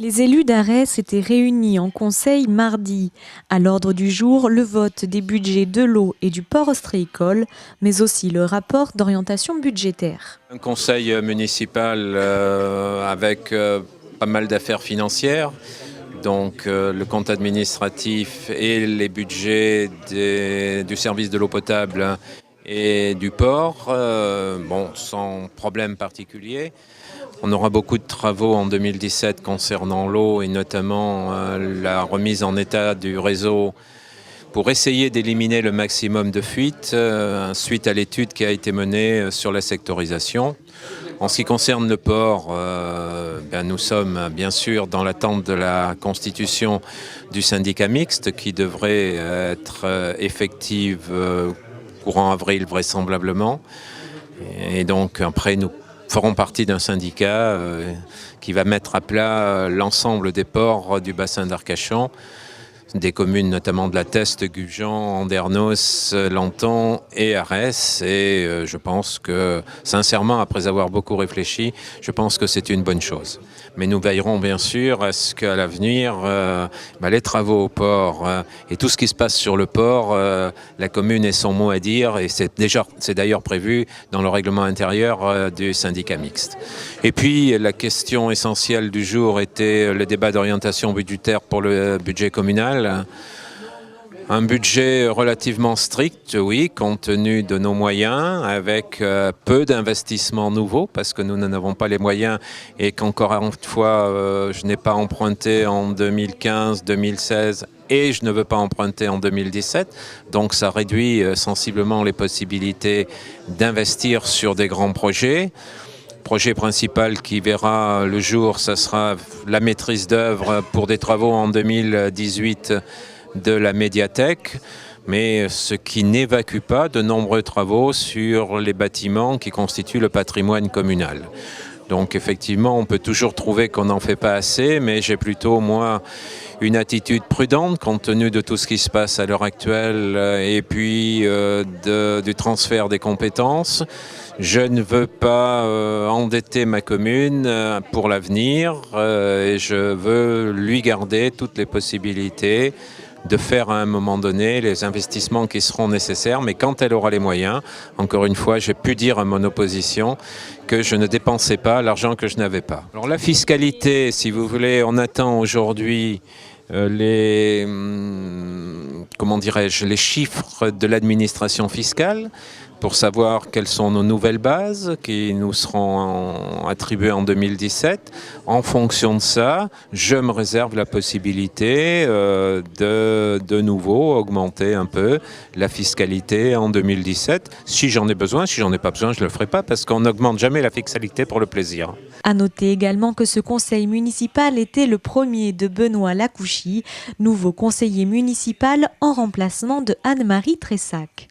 Les élus d'Arès étaient réunis en conseil mardi. À l'ordre du jour, le vote des budgets de l'eau et du port ostréicole, mais aussi le rapport d'orientation budgétaire. Un conseil municipal avec pas mal d'affaires financières, donc le compte administratif et les budgets du service de l'eau potable et du port, sans problème particulier. On aura beaucoup de travaux en 2017 concernant l'eau et notamment la remise en état du réseau pour essayer d'éliminer le maximum de fuites suite à l'étude qui a été menée sur la sectorisation. En ce qui concerne le port, nous sommes bien sûr dans l'attente de la constitution du syndicat mixte qui devrait être effective courant avril vraisemblablement. Et donc après nous ferons partie d'un syndicat qui va mettre à plat l'ensemble des ports du bassin d'Arcachon, des communes notamment de la Teste, Gujan, Andernos, Lanton et Arès. Et je pense que, sincèrement, après avoir beaucoup réfléchi, je pense que c'est une bonne chose. Mais nous veillerons bien sûr à ce qu'à l'avenir, les travaux au port et tout ce qui se passe sur le port, la commune ait son mot à dire. Et c'est d'ailleurs prévu dans le règlement intérieur du syndicat mixte. Et puis la question essentielle du jour était le débat d'orientation budgétaire pour le budget communal. Un budget relativement strict, oui, compte tenu de nos moyens, avec peu d'investissements nouveaux, parce que nous n'en avons pas les moyens et qu'encore une fois, je n'ai pas emprunté en 2015, 2016 et je ne veux pas emprunter en 2017. Donc ça réduit sensiblement les possibilités d'investir sur des grands projets. Projet principal qui verra le jour, ça sera la maîtrise d'œuvre pour des travaux en 2018 de la médiathèque, mais ce qui n'évacue pas de nombreux travaux sur les bâtiments qui constituent le patrimoine communal. Donc effectivement, on peut toujours trouver qu'on n'en fait pas assez, mais j'ai plutôt, moi, une attitude prudente compte tenu de tout ce qui se passe à l'heure actuelle et puis du transfert des compétences. Je ne veux pas endetter ma commune pour l'avenir et je veux lui garder toutes les possibilités de faire à un moment donné les investissements qui seront nécessaires, mais quand elle aura les moyens, encore une fois, j'ai pu dire à mon opposition que je ne dépensais pas l'argent que je n'avais pas. Alors la fiscalité, si vous voulez, on attend aujourd'hui les chiffres de l'administration fiscale pour savoir quelles sont nos nouvelles bases qui nous seront attribuées en 2017. En fonction de ça, je me réserve la possibilité de nouveau augmenter un peu la fiscalité en 2017. Si j'en ai besoin, si j'en ai pas besoin, je ne le ferai pas parce qu'on n'augmente jamais la fiscalité pour le plaisir. À noter également que ce conseil municipal était le premier de Benoît Lacouchy, nouveau conseiller municipal en remplacement de Anne-Marie Tressac.